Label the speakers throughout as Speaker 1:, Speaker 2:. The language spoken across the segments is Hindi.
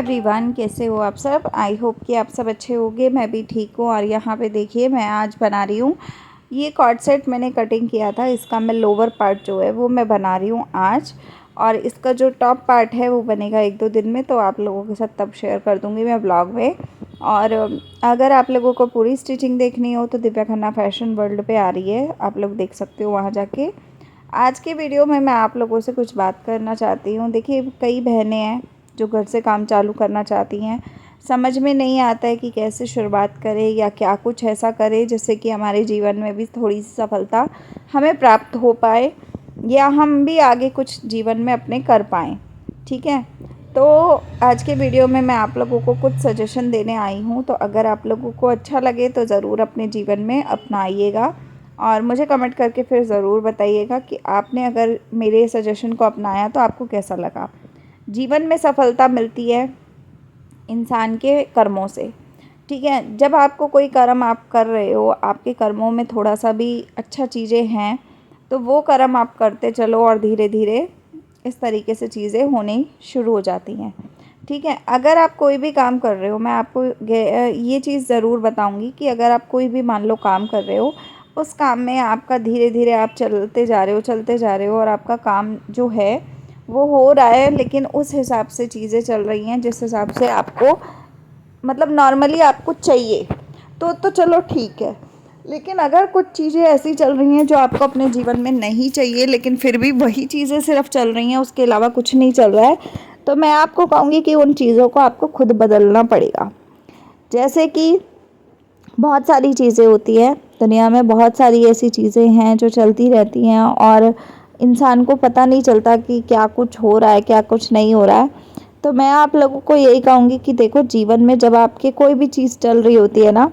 Speaker 1: एवरीवन, कैसे हो आप सब। आई होप कि आप सब अच्छे होंगे। मैं भी ठीक हूँ। और यहाँ पे देखिए, मैं आज बना रही हूँ ये कॉर्ड सेट। मैंने कटिंग किया था इसका, मैं लोअर पार्ट जो है वो मैं बना रही हूँ आज। और इसका जो टॉप पार्ट है वो बनेगा 1-2 दिन में, तो आप लोगों के साथ तब शेयर कर दूँगी मैं ब्लॉग में। और अगर आप लोगों को पूरी स्टिचिंग देखनी हो तो दिव्या खन्ना फैशन वर्ल्ड पे आ रही है, आप लोग देख सकते हो वहाँ जाके। आज के वीडियो में मैं आप लोगों से कुछ बात करना चाहती हूँ। देखिए, कई बहनें हैं जो घर से काम चालू करना चाहती हैं, समझ में नहीं आता है कि कैसे शुरुआत करें या क्या कुछ ऐसा करें जिससे कि हमारे जीवन में भी थोड़ी सी सफलता हमें प्राप्त हो पाए, या हम भी आगे कुछ जीवन में अपने कर पाएँ। ठीक है, तो आज के वीडियो में मैं आप लोगों को कुछ सजेशन देने आई हूँ। तो अगर आप लोगों को अच्छा लगे तो ज़रूर अपने जीवन में अपनाइएगा और मुझे कमेंट करके फिर ज़रूर बताइएगा कि आपने अगर मेरे सजेशन को अपनाया तो आपको कैसा लगा। जीवन में सफलता मिलती है इंसान के कर्मों से। ठीक है, जब आपको कोई कर्म आप कर रहे हो, आपके कर्मों में थोड़ा सा भी अच्छा चीज़ें हैं तो वो कर्म आप करते चलो और धीरे धीरे इस तरीके से चीज़ें होनी शुरू हो जाती हैं। ठीक है, अगर आप कोई भी काम कर रहे हो, मैं आपको ये चीज़ ज़रूर बताऊंगी कि अगर आप कोई भी मान लो काम कर रहे हो, उस काम में आपका धीरे धीरे आप चलते जा रहे हो और आपका काम जो है वो हो रहा है, लेकिन उस हिसाब से चीज़ें चल रही हैं जिस हिसाब से आपको मतलब नॉर्मली आपको चाहिए, तो चलो ठीक है। लेकिन अगर कुछ चीज़ें ऐसी चल रही हैं जो आपको अपने जीवन में नहीं चाहिए, लेकिन फिर भी वही चीज़ें सिर्फ चल रही हैं, उसके अलावा कुछ नहीं चल रहा है, तो मैं आपको कहूँगी कि उन चीज़ों को आपको खुद बदलना पड़ेगा। जैसे कि बहुत सारी चीज़ें होती है दुनिया में, बहुत सारी ऐसी चीज़ें हैं जो चलती रहती हैं और इंसान को पता नहीं चलता कि क्या कुछ हो रहा है, क्या कुछ नहीं हो रहा है। तो मैं आप लोगों को यही कहूँगी कि देखो, जीवन में जब आपके कोई भी चीज़ चल रही होती है ना,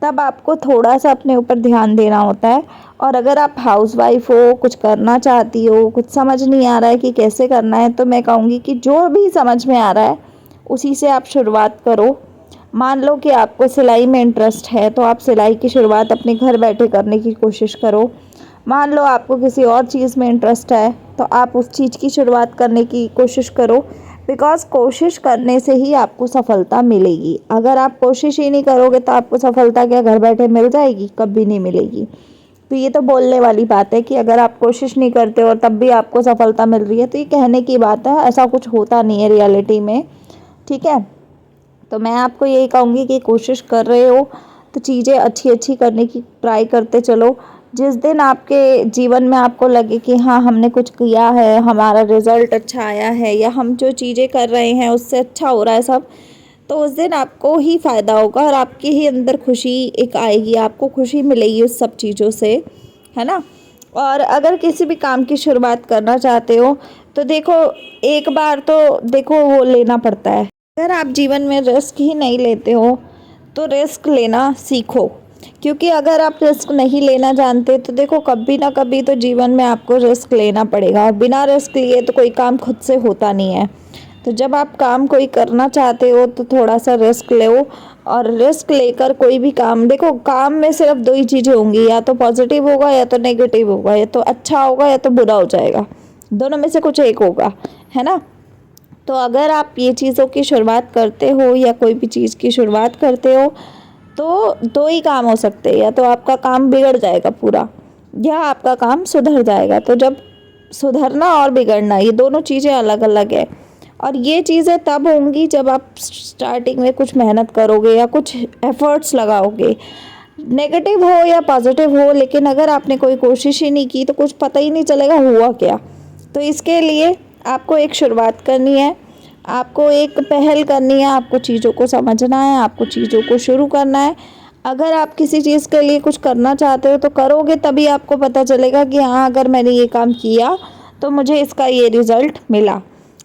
Speaker 1: तब आपको थोड़ा सा अपने ऊपर ध्यान देना होता है। और अगर आप हाउसवाइफ हो, कुछ करना चाहती हो, कुछ समझ नहीं आ रहा है कि कैसे करना है, तो मैं कहूँगी कि जो भी समझ में आ रहा है उसी से आप शुरुआत करो। मान लो कि आपको सिलाई में इंटरेस्ट है तो आप सिलाई की शुरुआत अपने घर बैठे करने की कोशिश करो। मान लो आपको किसी और चीज़ में इंटरेस्ट है तो आप उस चीज़ की शुरुआत करने की कोशिश करो, बिकॉज़ कोशिश करने से ही आपको सफलता मिलेगी। अगर आप कोशिश ही नहीं करोगे तो आपको सफलता क्या घर बैठे मिल जाएगी? कभी नहीं मिलेगी। तो ये तो बोलने वाली बात है कि अगर आप कोशिश नहीं करते और तब भी आपको सफलता मिल रही है, तो ये कहने की बात है, ऐसा कुछ होता नहीं है रियलिटी में। ठीक है, तो मैं आपको यही कहूँगी कि कोशिश कर रहे हो तो चीज़ें अच्छी अच्छी करने की ट्राई करते चलो। जिस दिन आपके जीवन में आपको लगे कि हाँ, हमने कुछ किया है, हमारा रिज़ल्ट अच्छा आया है, या हम जो चीज़ें कर रहे हैं उससे अच्छा हो रहा है सब, तो उस दिन आपको ही फ़ायदा होगा और आपके ही अंदर खुशी एक आएगी, आपको खुशी मिलेगी उस सब चीज़ों से, है ना। और अगर किसी भी काम की शुरुआत करना चाहते हो तो देखो, एक बार तो देखो वो लेना पड़ता है। अगर आप जीवन में रिस्क ही नहीं लेते हो तो रिस्क लेना सीखो, क्योंकि अगर आप रिस्क नहीं लेना जानते तो देखो, कभी ना कभी तो जीवन में आपको रिस्क लेना पड़ेगा, और बिना रिस्क लिए तो कोई काम खुद से होता नहीं है। तो जब आप काम कोई करना चाहते हो तो थोड़ा सा रिस्क लो, और रिस्क लेकर कोई भी काम, देखो काम में सिर्फ दो ही चीज़ें होंगी, या तो पॉजिटिव होगा या तो नेगेटिव होगा, या तो अच्छा होगा या तो बुरा हो जाएगा, दोनों में से कुछ एक होगा, है ना। तो अगर आप ये चीज़ों की शुरुआत करते हो या कोई भी चीज़ की शुरुआत करते हो तो दो ही काम हो सकते हैं, या तो आपका काम बिगड़ जाएगा पूरा, या आपका काम सुधर जाएगा। तो जब सुधरना और बिगड़ना, ये दोनों चीज़ें अलग अलग है, और ये चीज़ें तब होंगी जब आप स्टार्टिंग में कुछ मेहनत करोगे या कुछ एफर्ट्स लगाओगे, नेगेटिव हो या पॉजिटिव हो, लेकिन अगर आपने कोई कोशिश ही नहीं की तो कुछ पता ही नहीं चलेगा हुआ क्या। तो इसके लिए आपको एक शुरुआत करनी है, आपको एक पहल करनी है, आपको चीज़ों को समझना है, आपको चीज़ों को शुरू करना है। अगर आप किसी चीज़ के लिए कुछ करना चाहते हो तो करोगे, तभी आपको पता चलेगा कि हाँ, अगर मैंने ये काम किया तो मुझे इसका ये रिज़ल्ट मिला।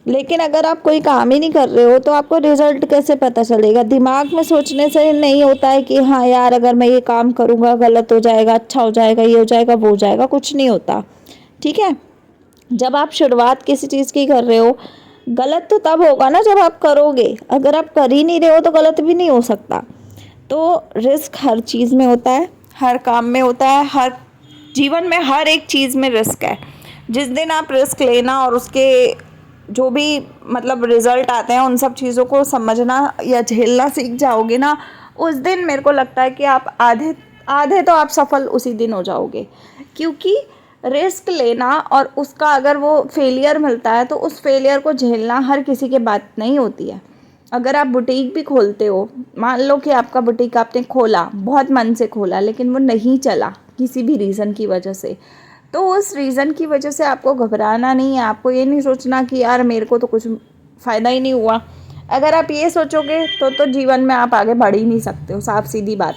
Speaker 1: लेकिन अगर आप कोई काम ही नहीं कर रहे हो तो आपको रिज़ल्ट कैसे पता चलेगा? दिमाग में सोचने से नहीं होता है कि हाँ यार, अगर मैं ये काम करूँगा गलत हो जाएगा, अच्छा हो जाएगा, ये हो जाएगा, वो हो जाएगा, कुछ नहीं होता। ठीक है, जब आप शुरुआत किसी चीज़ की कर रहे हो, गलत तो तब होगा ना जब आप करोगे, अगर आप कर ही नहीं रहे हो तो गलत भी नहीं हो सकता। तो रिस्क हर चीज़ में होता है, हर काम में होता है, हर जीवन में हर एक चीज़ में रिस्क है। जिस दिन आप रिस्क लेना और उसके जो भी मतलब रिज़ल्ट आते हैं उन सब चीज़ों को समझना या झेलना सीख जाओगे ना, उस दिन मेरे को लगता है कि आप आधे आधे तो आप सफल उसी दिन हो जाओगे। क्योंकि रिस्क लेना और उसका अगर वो फेलियर मिलता है तो उस फेलियर को झेलना हर किसी के बात नहीं होती है। अगर आप बुटीक भी खोलते हो, मान लो कि आपका बुटीक आपने खोला, बहुत मन से खोला, लेकिन वो नहीं चला किसी भी रीज़न की वजह से, तो उस रीज़न की वजह से आपको घबराना नहीं है। आपको ये नहीं सोचना कि यार मेरे को तो कुछ फ़ायदा ही नहीं हुआ। अगर आप ये सोचोगे तो जीवन में आप आगे बढ़ ही नहीं सकते हो, साफ सीधी बात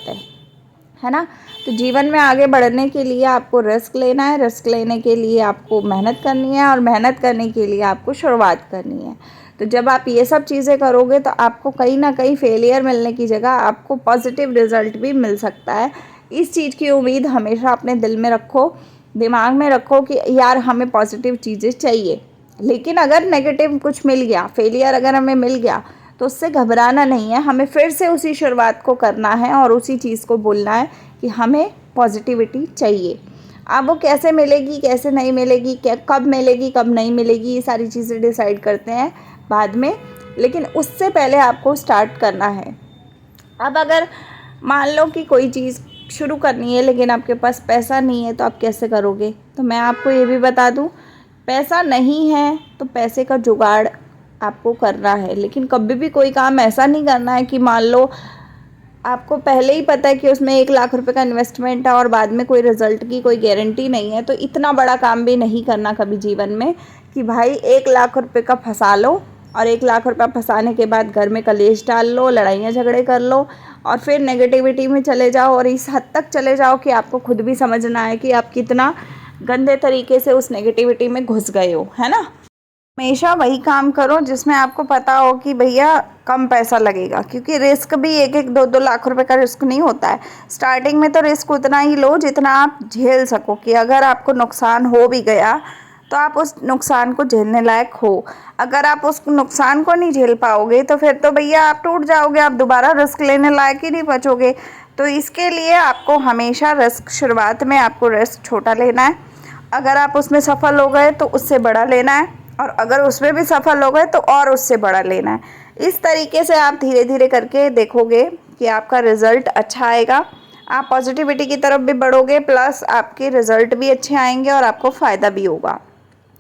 Speaker 1: है ना। तो जीवन में आगे बढ़ने के लिए आपको रिस्क लेना है, रिस्क लेने के लिए आपको मेहनत करनी है, और मेहनत करने के लिए आपको शुरुआत करनी है। तो जब आप ये सब चीज़ें करोगे तो आपको कहीं ना कहीं फेलियर मिलने की जगह आपको पॉजिटिव रिज़ल्ट भी मिल सकता है। इस चीज़ की उम्मीद हमेशा अपने दिल में रखो, दिमाग में रखो कि यार हमें पॉजिटिव चीज़ें चाहिए। लेकिन अगर नेगेटिव कुछ मिल गया, फेलियर अगर हमें मिल गया, तो उससे घबराना नहीं है। हमें फिर से उसी शुरुआत को करना है और उसी चीज़ को बोलना है कि हमें पॉजिटिविटी चाहिए। अब वो कैसे मिलेगी, कैसे नहीं मिलेगी, क्या कब मिलेगी, कब नहीं मिलेगी, ये सारी चीज़ें डिसाइड करते हैं बाद में, लेकिन उससे पहले आपको स्टार्ट करना है। अब अगर मान लो कि कोई चीज़ शुरू करनी है लेकिन आपके पास पैसा नहीं है, तो आप कैसे करोगे? तो मैं आपको ये भी बता दूं, पैसा नहीं है तो पैसे का जुगाड़ आपको करना है। लेकिन कभी भी कोई काम ऐसा नहीं करना है कि मान लो आपको पहले ही पता है कि उसमें 1 लाख रुपए का इन्वेस्टमेंट है और बाद में कोई रिज़ल्ट की कोई गारंटी नहीं है, तो इतना बड़ा काम भी नहीं करना कभी जीवन में कि भाई 1 लाख रुपए का फंसा लो और 1 लाख रुपया फंसाने के बाद घर में कलेश डाल लो, लड़ाइयाँ झगड़े कर लो और फिर नेगेटिविटी में चले जाओ, और इस हद तक चले जाओ कि आपको खुद भी समझना है कि आप कितना गंदे तरीके से उस नेगेटिविटी में घुस गए हो, है ना। हमेशा वही काम करो जिसमें आपको पता हो कि भैया कम पैसा लगेगा, क्योंकि रिस्क भी 1-2 लाख रुपए का रिस्क नहीं होता है। स्टार्टिंग में तो रिस्क उतना ही लो जितना आप झेल सको, कि अगर आपको नुकसान हो भी गया तो आप उस नुकसान को झेलने लायक हो। अगर आप उस नुकसान को नहीं झेल पाओगे तो फिर तो भैया आप टूट जाओगे, आप दोबारा रिस्क लेने लायक ही नहीं बचोगे। तो इसके लिए आपको हमेशा रिस्क, शुरुआत में आपको रिस्क छोटा लेना है। अगर आप उसमें सफल हो गए तो उससे बड़ा लेना है, और अगर उसमें भी सफल हो गए तो और उससे बड़ा लेना है। इस तरीके से आप धीरे धीरे करके देखोगे कि आपका रिज़ल्ट अच्छा आएगा, आप पॉजिटिविटी की तरफ भी बढ़ोगे, प्लस आपके रिज़ल्ट भी अच्छे आएंगे और आपको फ़ायदा भी होगा,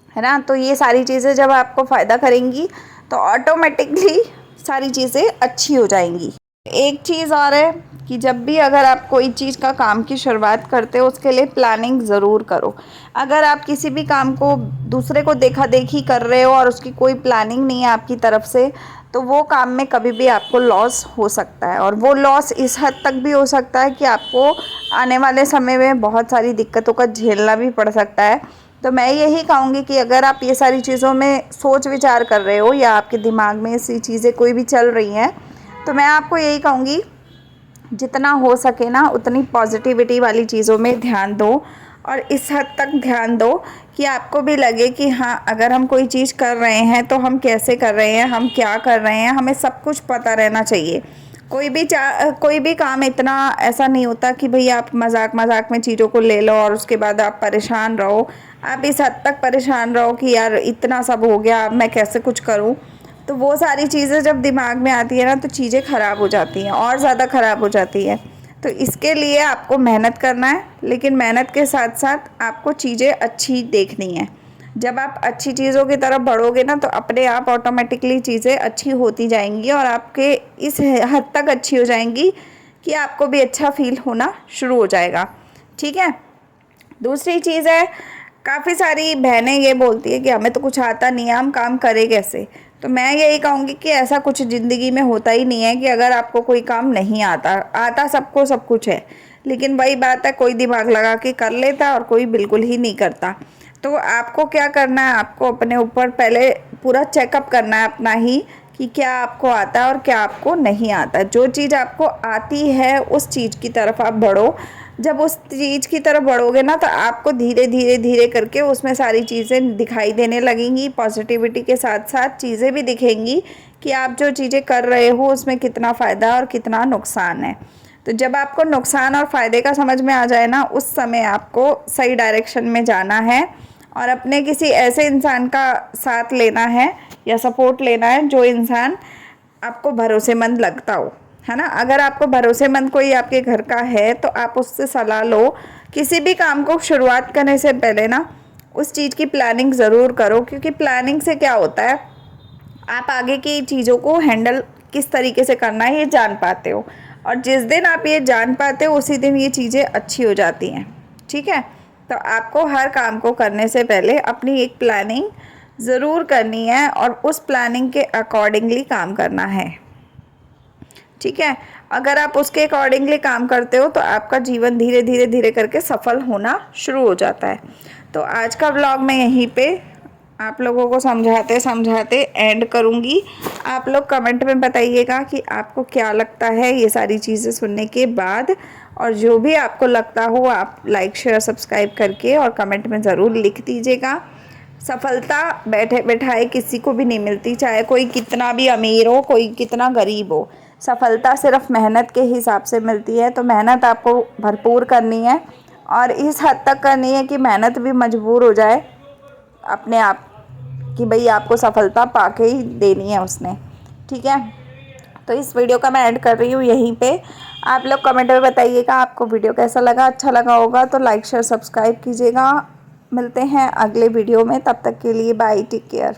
Speaker 1: है ना। तो ये सारी चीज़ें जब आपको फ़ायदा करेंगी तो ऑटोमेटिकली सारी चीज़ें अच्छी हो जाएंगी। एक चीज़ और है कि जब भी अगर आप कोई चीज़ का काम की शुरुआत करते हो, उसके लिए प्लानिंग ज़रूर करो। अगर आप किसी भी काम को दूसरे को देखा देखी कर रहे हो और उसकी कोई प्लानिंग नहीं है आपकी तरफ से, तो वो काम में कभी भी आपको लॉस हो सकता है, और वो लॉस इस हद तक भी हो सकता है कि आपको आने वाले समय में बहुत सारी दिक्कतों का झेलना भी पड़ सकता है। तो मैं यही कहूँगी कि अगर आप ये सारी चीज़ों में सोच विचार कर रहे हो या आपके दिमाग में ऐसी चीज़ें कोई भी चल रही हैं, तो मैं आपको यही कहूँगी जितना हो सके ना उतनी पॉजिटिविटी वाली चीज़ों में ध्यान दो, और इस हद तक ध्यान दो कि आपको भी लगे कि हाँ, अगर हम कोई चीज़ कर रहे हैं तो हम कैसे कर रहे हैं, हम क्या कर रहे हैं, हमें सब कुछ पता रहना चाहिए। कोई भी काम इतना ऐसा नहीं होता कि भई आप मजाक मजाक में चीज़ों को ले लो और उसके बाद आप परेशान रहो। आप इस हद तक परेशान रहो कि यार इतना सब हो गया, अब मैं कैसे कुछ करूँ। तो वो सारी चीज़ें जब दिमाग में आती है ना, तो चीज़ें ख़राब हो जाती हैं, और ज़्यादा ख़राब हो जाती है। तो इसके लिए आपको मेहनत करना है, लेकिन मेहनत के साथ साथ आपको चीज़ें अच्छी देखनी है। जब आप अच्छी चीज़ों की तरफ बढ़ोगे ना, तो अपने आप ऑटोमेटिकली चीज़ें अच्छी होती जाएंगी, और आपके इस हद तक अच्छी हो जाएंगी कि आपको भी अच्छा फील होना शुरू हो जाएगा। ठीक है। दूसरी चीज़ है, काफ़ी सारी बहनें ये बोलती है कि हमें तो कुछ आता नहीं है, हम काम करें कैसे। तो मैं यही कहूँगी कि ऐसा कुछ ज़िंदगी में होता ही नहीं है कि अगर आपको कोई काम नहीं आता। आता सबको सब कुछ है, लेकिन वही बात है, कोई दिमाग लगा के कर लेता और कोई बिल्कुल ही नहीं करता। तो आपको क्या करना है, आपको अपने ऊपर पहले पूरा चेकअप करना है अपना ही, कि क्या आपको आता है और क्या आपको नहीं आता। जो चीज़ आपको आती है उस चीज़ की तरफ आप बढ़ो। जब उस चीज़ की तरफ बढ़ोगे ना, तो आपको धीरे धीरे धीरे करके उसमें सारी चीज़ें दिखाई देने लगेंगी। पॉजिटिविटी के साथ साथ चीज़ें भी दिखेंगी कि आप जो चीज़ें कर रहे हो उसमें कितना फ़ायदा और कितना नुकसान है। तो जब आपको नुकसान और फ़ायदे का समझ में आ जाए ना, उस समय आपको सही डायरेक्शन में जाना है और अपने किसी ऐसे इंसान का साथ लेना है या सपोर्ट लेना है जो इंसान आपको भरोसेमंद लगता हो, है ना। अगर आपको भरोसेमंद कोई आपके घर का है तो आप उससे सलाह लो। किसी भी काम को शुरुआत करने से पहले ना उस चीज़ की प्लानिंग ज़रूर करो, क्योंकि प्लानिंग से क्या होता है, आप आगे की चीज़ों को हैंडल किस तरीके से करना है ये जान पाते हो, और जिस दिन आप ये जान पाते हो उसी दिन ये चीज़ें अच्छी हो जाती हैं। ठीक है, तो आपको हर काम को करने से पहले अपनी एक प्लानिंग ज़रूर करनी है और उस प्लानिंग के अकॉर्डिंगली काम करना है। ठीक है, अगर आप उसके अकॉर्डिंगली काम करते हो तो आपका जीवन धीरे धीरे धीरे करके सफल होना शुरू हो जाता है। तो आज का व्लॉग मैं यहीं पे आप लोगों को समझाते समझाते एंड करूँगी। आप लोग कमेंट में बताइएगा कि आपको क्या लगता है ये सारी चीज़ें सुनने के बाद, और जो भी आपको लगता हो आप लाइक शेयर सब्सक्राइब करके और कमेंट में ज़रूर लिख दीजिएगा। सफलता बैठे बैठाए किसी को भी नहीं मिलती, चाहे कोई कितना भी अमीर हो, कोई कितना गरीब हो। सफलता सिर्फ मेहनत के हिसाब से मिलती है, तो मेहनत आपको भरपूर करनी है, और इस हद तक करनी है कि मेहनत भी मजबूर हो जाए अपने आप कि भाई आपको सफलता पाके ही देनी है उसने। ठीक है, तो इस वीडियो का मैं ऐड कर रही हूँ यहीं पे। आप लोग कमेंट में बताइएगा आपको वीडियो कैसा लगा। अच्छा लगा होगा तो लाइक शेयर सब्सक्राइब कीजिएगा। मिलते हैं अगले वीडियो में, तब तक के लिए बाय, टेक केयर।